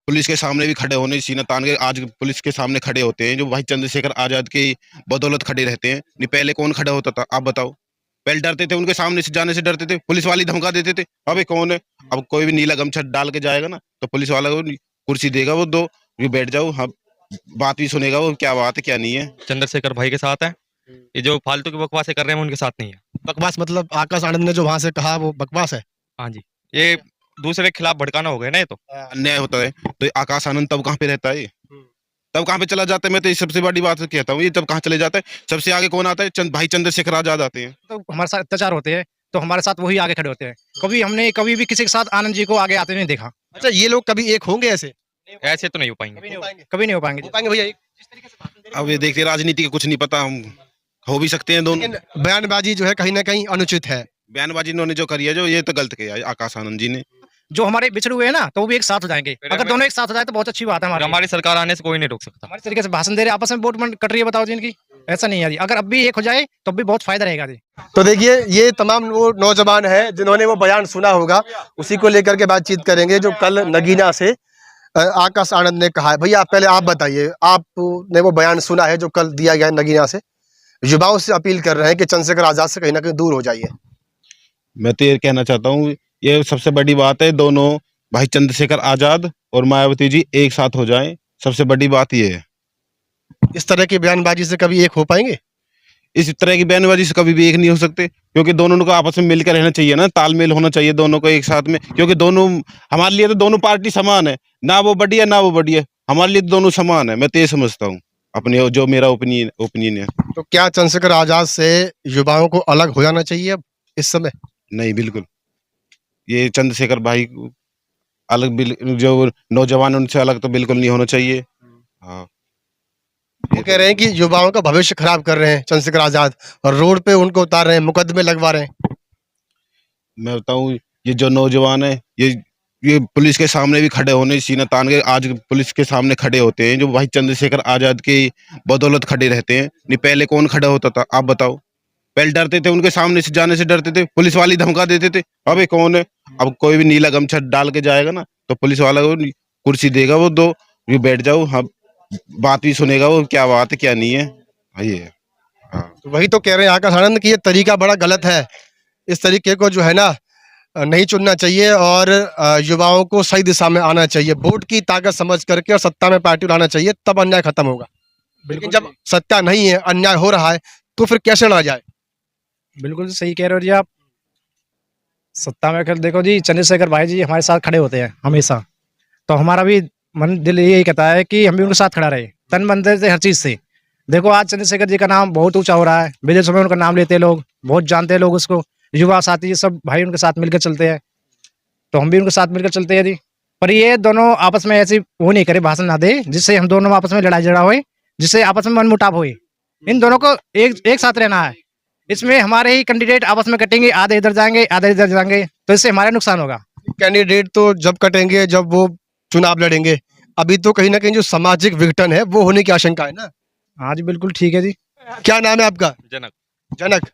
Police के सामने भी खड़े होने सीना तान के आज पुलिस के सामने खड़े होते हैं, जो भाई चंद्रशेखर आजाद की बदौलत खड़े रहते हैं। नहीं पहले कौन खड़ा होता था, आप बताओ। पहले डरते थे, उनके सामने से जाने से डरते थे, पुलिस वाले धमका देते थे। अबे कौन है, अब कोई भी नीला गमछा डाल के जाएगा ना तो पुलिस वाला को कुर्सी देगा, वो दो, ये बैठ जाओ, हाँ बात भी सुनेगा, वो क्या बात है क्या नहीं है। चंद्रशेखर भाई के साथ है। ये जो फालतू की बकवासें कर रहे हैं उनके साथ नहीं है। बकवास मतलब आकाश आनंद ने जो वहां से कहा वो बकवास है। हाँ जी, ये दूसरे के खिलाफ भड़काना हो गया ना ये तो। अन्याय होता है तो ये आकाश आनंद तब कहाँ पे रहता है, तब कहाँ पे चला जाता है। मैं तो ये सबसे बड़ी बात कहता हूँ, ये तब कहाँ चले जाता है। सबसे आगे कौन आता है, भाई चंद्रशेखर आजाद आते हैं। तो हमारे साथ अत्याचार होते हैं तो हमारे साथ वही आगे खड़े होते हैं। हमने कभी भी किसी के साथ आनंद जी को आगे आते नहीं देखा। अच्छा, ये लोग कभी एक होंगे ऐसे? ऐसे तो नहीं हो पाएंगे। कभी नहीं हो पाएंगे। हो पाएंगे भैया एक? अब ये देखते राजनीति का कुछ नहीं पता, हम हो भी सकते हैं दोनों। लेकिन बयानबाजी जो है कहीं ना कहीं अनुचित है। बयानबाजी इन्होंने जो करी है, जो ये तो गलत किया है आकाश आनंद जी ने। जो हमारे बिछड़े हुए हैं ना तो वो भी एक साथ हो जाएंगे। अगर दोनों एक साथ हो जाए तो बहुत अच्छी बात है। हमारी सरकार आने से कोई नहीं रोक सकता। हमारे तरीके से भाषण दे रहे हैं, आपस में वोट कट रही है, बताओ जी इनकी। ऐसा नहीं है जी, अगर अब भी एक हो जाए तो भी बहुत फायदा रहेगा जी। तो देखिए, ये तमाम वो नौजवान हैं जिन्होंने वो बयान सुना होगा, उसी को लेकर के बातचीत करेंगे जो कल नगीना से आकाश आनंद ने कहा है। भैया पहले आप बताइए, आपने वो बयान सुना है जो कल दिया गया है नगीना से, युवाओं से अपील कर रहे हैं कि चंद्रशेखर आजाद से कहीं ना कहीं दूर हो जाइए। मैं तो ये कहना चाहता हूँ, ये सबसे बड़ी बात है, दोनों भाई चंद्रशेखर आजाद और मायावती जी एक साथ हो जाएं, सबसे बड़ी बात ये है। इस तरह की बयानबाजी से कभी एक हो पाएंगे? इस तरह की बयानबाजी से कभी भी एक नहीं हो सकते, क्योंकि दोनों को आपस में मिलकर रहना चाहिए ना, तालमेल होना चाहिए दोनों को एक साथ में। क्योंकि दोनों हमारे लिए तो दोनों पार्टी समान है, ना वो बड़ी है ना वो बड़ी है, हमारे लिए तो दोनों समान है। मैं तो ये समझता हूँ, अपने जो मेरा ओपिनियन है। तो क्या चंद्रशेखर आजाद से युवाओं को अलग हो जाना चाहिए अब इस समय? नहीं, बिल्कुल ये चंद्रशेखर भाई को अलग, जो नौजवान उनसे अलग तो बिल्कुल नहीं होना चाहिए। हाँ, वो कह रहे हैं कि युवाओं का भविष्य खराब कर रहे हैं चंद्रशेखर आजाद, और रोड पे उनको उतार रहे हैं, मुकदमे लगवा रहे हैं। मैं बताऊं, ये जो नौजवान है, ये पुलिस के सामने भी खड़े होने सीना तान के आज पुलिस के सामने खड़े होते हैं, जो भाई चंद्रशेखर आजाद की बदौलत खड़े रहते हैं। नहीं पहले कौन खड़ा होता था, आप बताओ। पहले डरते थे, उनके सामने से जाने से डरते थे, पुलिस वाले धमका देते थे। अबे कौन है, अब कोई भी नीला गमछा डाल के जाएगा ना तो पुलिस वाला को कुर्सी देगा, वो दो, ये बैठ जाओ, हाँ बात भी सुनेगा, वो क्या बात है क्या नहीं है। हाँ, ये है। हाँ, तो वही तो कह रहे हैं आकाश आनंद कि ये तरीका बड़ा गलत है। इस तरीके को जो है ना नहीं चुनना चाहिए, और युवाओं को सही दिशा में आना चाहिए, वोट की ताकत समझ करके, और सत्ता में पार्टी लाना चाहिए, तब अन्याय खत्म होगा। लेकिन जब सत्ता नहीं है, अन्याय हो रहा है, तो फिर कैसे लड़ा जाए? बिल्कुल सही कह रहे हो जी आप। सत्ता में कर देखो जी, चंद्रशेखर भाई जी हमारे साथ खड़े होते हैं हमेशा। तो हमारा भी मन दिल यही कहता है कि हम भी उनके साथ खड़ा रहे, तन मन से, हर चीज से। देखो आज चंद्रशेखर जी का नाम बहुत ऊंचा हो रहा है, विदेशों में उनका नाम लेते हैं लोग, बहुत जानते हैं लोग उसको, युवा साथी सब भाई उनके साथ मिलकर चलते हैं। तो हम भी उनके साथ मिलकर चलते हैं जी। पर ये दोनों आपस में ऐसी वो नहीं करे, भाषण ना दे जिससे हम दोनों आपस में लड़ाई झगड़ा होए, जिससे आपस में मनमुटाव होए। इन दोनों को एक साथ रहना है। इसमें हमारे ही कैंडिडेट आपस में कटेंगे, आधे इधर जाएंगे आधे इधर जाएंगे, तो इससे हमारा नुकसान होगा। कैंडिडेट तो जब कटेंगे जब वो चुनाव लड़ेंगे, अभी तो कहीं ना कहीं जो सामाजिक विघटन है वो होने की आशंका है ना। हाँ जी बिल्कुल ठीक है जी। क्या नाम है आपका? जनक। जनक।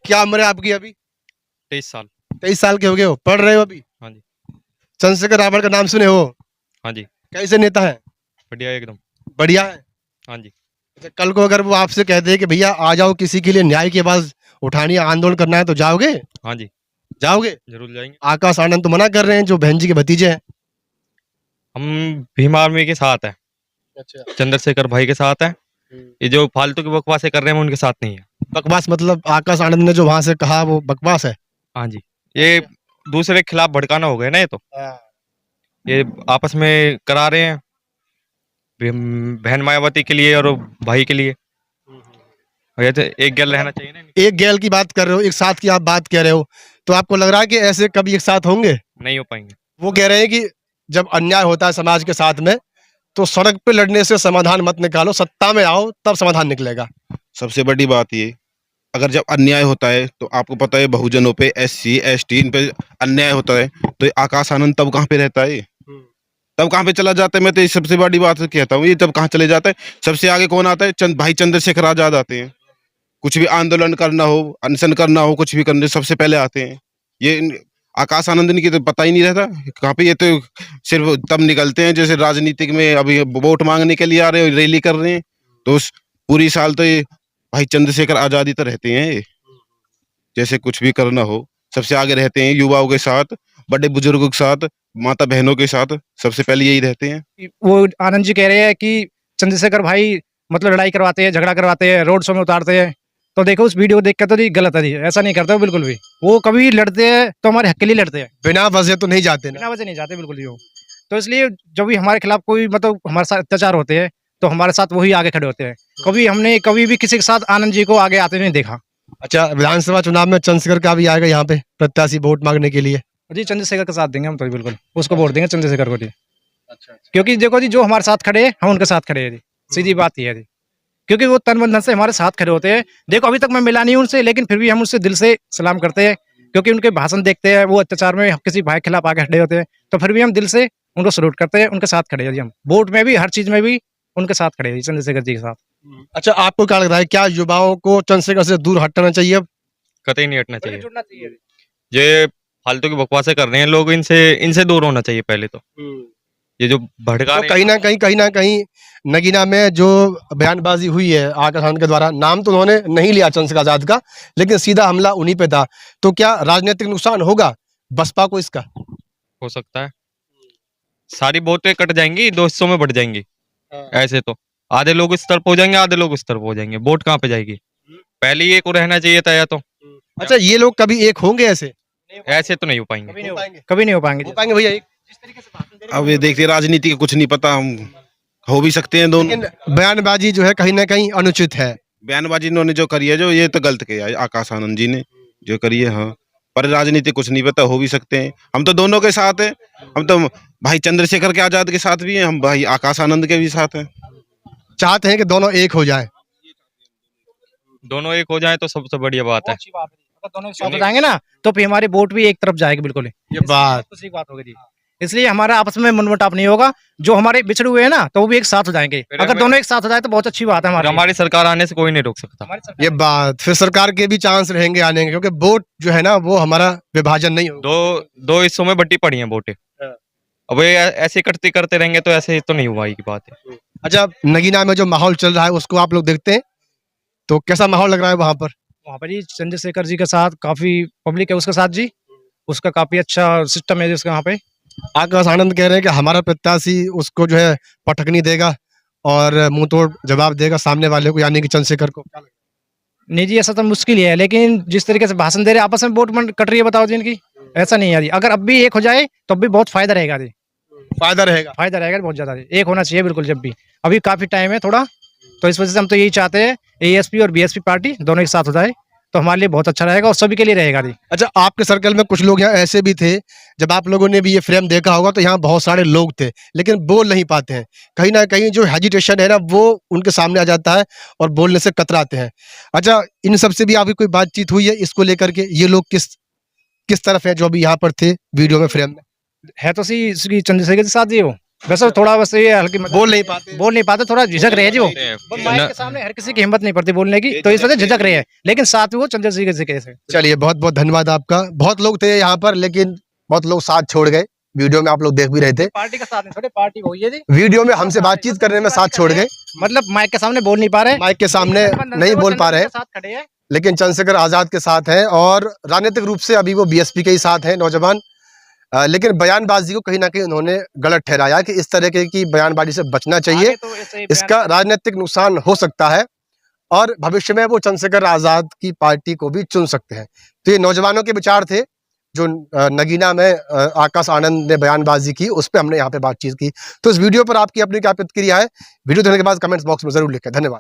क्या उम्र है आपकी अभी? 23 साल। 23 साल के हो गए हो, पढ़ रहे हो अभी? हाँ जी। चंद्रशेखर रावण का नाम सुने हो? हाँ जी। कैसे नेता है? बढ़िया एकदम। बढ़िया है। हाँ जी। अच्छा, कल को अगर वो आपसे कहते हैं कि भैया आ जाओ, किसी के लिए न्याय की आवाज उठानी है, आंदोलन करना है, तो जाओगे? हाँ जी, जाओगे? जरूर जाएंगे। आकाश आनंद तो मना कर रहे हैं, जो बहन जी के भतीजे हैं। हम भीम आर्मी के साथ हैं, अच्छा, चंद्रशेखर भाई के साथ हैं। ये जो फालतू की बकवासें कर रहे हैं उनके साथ नहीं है। बकवास मतलब आकाश आनंद ने जो वहां से कहा वो बकवास है? हाँ जी, ये दूसरे के खिलाफ भड़काना हो गया ना ये तो। ये आपस में करा रहे हैं, बहन मायावती के लिए और भाई के लिए। और ये तो एक गैल रहना चाहिए ना। एक गैल की बात कर रहे हो, एक साथ की आप बात कह रहे हो, तो आपको लग रहा है कि ऐसे कभी एक साथ होंगे? नहीं हो पाएंगे। वो कह रहे हैं कि जब अन्याय होता है समाज के साथ में, तो सड़क पे लड़ने से समाधान मत निकालो, सत्ता में आओ तब समाधान निकलेगा। सबसे बड़ी बात ये, अगर जब अन्याय होता है तो आपको पता है बहुजनों पे, SC ST इन पे अन्याय होता है, तो ये आकाश आनंद तब कहाँ पे रहता है, तब कहाँ पे चला जाता है। मैं तो ये सबसे बड़ी बात कहता हूँ, ये तब कहाँ चले जाता है। सबसे आगे कौन आता है, भाई चंद्रशेखर आजाद आते हैं। कुछ भी आंदोलन करना हो, अनशन करना हो, कुछ भी करने सबसे पहले आते हैं। ये आकाश आनंद की तो पता ही नहीं रहता कहाँ पे। ये तो सिर्फ तब निकलते हैं जैसे राजनीतिक में अभी वोट मांगने के लिए आ रहे हो, रैली कर रहे हैं, तो उस पूरी साल तो ये भाई चंद्रशेखर आजादी तो रहते हैं ये, जैसे कुछ भी करना हो सबसे आगे रहते हैं, युवाओं के साथ, बड़े बुजुर्गों के साथ, माता बहनों के साथ सबसे पहले यही रहते हैं। वो आनंद जी कह रहे हैं कि चंद्रशेखर भाई मतलब लड़ाई करवाते हैं, झगड़ा करवाते हैं, रोड शो में उतारते हैं। तो देखो उस वीडियो देख के तो जी गलत है जी, ऐसा नहीं करते वो बिल्कुल भी। वो कभी लड़ते हैं तो हमारे हक के लिए लड़ते हैं, बिना वजह तो नहीं जाते ना। बिना वजह नहीं जाते बिल्कुल भी वो। तो इसलिए जब भी हमारे खिलाफ कोई मतलब हमारे साथ अत्याचार होते हैं तो हमारे साथ वही आगे खड़े होते हैं। हमने कभी भी किसी के साथ आनंद जी को आगे आते नहीं देखा। अच्छा, विधानसभा चुनाव में चंद्रशेखर का भी आएगा यहाँ पे प्रत्याशी वोट मांगने के लिए? जी चंद्रशेखर का साथ देंगे हम तो बिल्कुल, उसको वोट देंगे चंद्रशेखर को जी। क्योंकि देखो जी जो हमारे साथ खड़े हैं हम उनके साथ खड़े हैं जी, सीधी बात ये है जी। क्योंकि वो तन मन धन से हमारे साथ खड़े होते हैं। देखो अभी तक मैं मिला नहीं हूं उनसे, लेकिन फिर भी हम उससे दिल से सलाम करते हैं, क्योंकि उनके भाषण देखते हैं, वो अत्याचार में किसी भाई के खिलाफ आगे खड़े होते हैं, तो फिर भी हम दिल से उनको सल्यूट करते हैं, उनके साथ खड़े हैं जी। हम वोट में भी हर चीज में भी उनके साथ खड़े हैं चंद्रशेखर जी के साथ। अच्छा, आपको क्या लग रहा है, क्या युवाओं को चंद्रशेखर से दूर हटना चाहिए? कतई नहीं हटना चाहिए। जुड़ना चाहिए। ये फालतू की बकवासें कर रहे हैं लोग, इनसे दूर होना चाहिए पहले तो। ये जो भड़का तो रहे कहीं ना कहीं नगीना में जो बयानबाजी हुई है आकाश आनंद के द्वारा, नाम तो उन्होंने नहीं लिया चंद्रशेखर आजाद का, लेकिन सीधा हमला उन्हीं पे था, तो क्या राजनीतिक नुकसान होगा बसपा को इसका? हो सकता है, सारी वोटें कट जाएंगी, दो हिस्सों में बढ़ जाएंगी। ऐसे तो आधे लोग इस तरफ हो जाएंगे, आधे लोग उस तरफ हो जाएंगे, वोट कहाँ पे जाएगी? पहले ही एक को रहना चाहिए था या तो। अच्छा, ये लोग कभी एक होंगे ऐसे? ऐसे तो नहीं हो पाएंगे। कभी नहीं हो पाएंगे हो पाएंगे भैया एक? अब ये देखते राजनीति का कुछ नहीं पता, हम हो भी सकते हैं दोनों। लेकिन बयानबाजी जो है कहीं ना कहीं अनुचित है। बयानबाजी इन्होंने जो करी है, जो ये तो गलत किया है आकाश आनंद जी ने जो करी है, हाँ, पर राजनीति कुछ नहीं पता, हो भी सकते हैं। हम तो दोनों के साथ हैं, हम तो भाई चंद्रशेखर के आजाद के साथ भी हैं, हम भाई आकाश आनंद के भी साथ हैं। चाहते हैं कि दोनों एक हो जाए। दोनों एक हो जाए तो सबसे बढ़िया बात है। अच्छी बात है। अगर दोनों साथ हो जाएंगे ना तो फिर हमारी वोट भी एक तरफ जाएगी बिल्कुल ही। ये बात सही बात होगी जी। इसलिए हमारा आपस में मनमुटाव नहीं होगा, जो हमारे बिछड़े हुए हैं ना तो वो भी एक साथ हो जाएंगे। फिर अगर दोनों एक साथ हो जाए तो बहुत अच्छी बात है हमारी। हमारी सरकार आने से कोई नहीं रोक सकता। हमारी सरकार- ये बात फिर सरकार के भी चांस रहेंगे आने के, क्योंकि वोट जो है ना वो हमारा विभाजन नहीं होगा। दो हिस्सों में बटी पड़ी हैं वोटें। अब ये ऐसे करते करते रहेंगे तो ऐसे तो नहीं हुआ की बात है। अच्छा, नगीना में जो माहौल चल रहा है उसको आप लोग देखते हैं, तो कैसा माहौल लग रहा है वहां पर? वहाँ पर जी चंद्रशेखर जी के साथ काफी पब्लिक है उसके साथ जी, उसका काफी अच्छा सिस्टम है जिसका वहाँ पे। आकाश आनंद कह रहे हैं कि हमारा प्रत्याशी उसको जो है पटकनी देगा और मुंह तोड़ जवाब देगा सामने वाले को, यानी कि चंद्रशेखर को। नहीं जी ऐसा तो मुश्किल ही है, लेकिन जिस तरीके से भाषण दे रहे हैं आपस में वोट कट रही है, बताओ जी इनकी। ऐसा नहीं है जी, अगर अब भी एक हो जाए तो अब भी बहुत फायदा रहेगा जी, फायदा रहेगा। फायदा रहेगा बहुत ज्यादा जी। एक होना चाहिए बिल्कुल, जब भी अभी काफी टाइम है थोड़ा, तो इस वजह से हम तो यही चाहते हैं एएसपी और बीएसपी पार्टी दोनों एक साथ हो जाए तो हमारे लिए बहुत अच्छा रहेगा और सभी के लिए रहेगा जी। अच्छा, आपके सर्कल में कुछ लोग यहाँ ऐसे भी थे, जब आप लोगों ने भी ये फ्रेम देखा होगा तो यहाँ बहुत सारे लोग थे लेकिन बोल नहीं पाते हैं, कहीं ना कहीं जो हेजिटेशन है ना वो उनके सामने आ जाता है और बोलने से कतराते हैं। अच्छा, इन सब से भी आपकी कोई बातचीत हुई है इसको लेकर के? ये लोग किस तरफ है जो अभी यहाँ पर थे वीडियो में फ्रेम में? है तो सी इसकी चंद्रशेखर के साथ जी वो, वैसे थोड़ा वैसे ये हल्की बोल नहीं पाते, थोड़ा झिझक रहे हैं जी वो माइक के सामने, हर किसी की हिम्मत नहीं पड़ती बोलने की, तो इस वजह से झिझक रहे हैं, लेकिन साथ में वो चंद्रशेखर जी के। चलिए, बहुत बहुत धन्यवाद आपका। बहुत लोग थे यहाँ पर लेकिन बहुत लोग साथ छोड़ गए, वीडियो में आप लोग देख भी रहे थे। पार्टी का साथ नहीं छोड़े, पार्टी वही है जी, वीडियो में हमसे बातचीत करने में साथ छोड़ गए, मतलब माइक के सामने बोल नहीं पा रहे, माइक के सामने नहीं बोल पा रहे, साथ खड़े हैं। लेकिन चंद्रशेखर आजाद के साथ हैं और राजनीतिक रूप से अभी वो बीएसपी के ही साथ हैं नौजवान। लेकिन बयानबाजी को कहीं ना कहीं उन्होंने गलत ठहराया कि इस तरह की बयानबाजी से बचना चाहिए, इसका राजनीतिक नुकसान हो सकता है और भविष्य में वो चंद्रशेखर आजाद की पार्टी को भी चुन सकते हैं। तो ये नौजवानों के विचार थे जो नगीना में आकाश आनंद ने बयानबाजी की, उस पर हमने यहाँ पे बातचीत की। तो इस वीडियो पर आपकी अपनी क्या प्रतिक्रिया है, वीडियो देखने के बाद कमेंट्स बॉक्स में जरूर लिखें। धन्यवाद।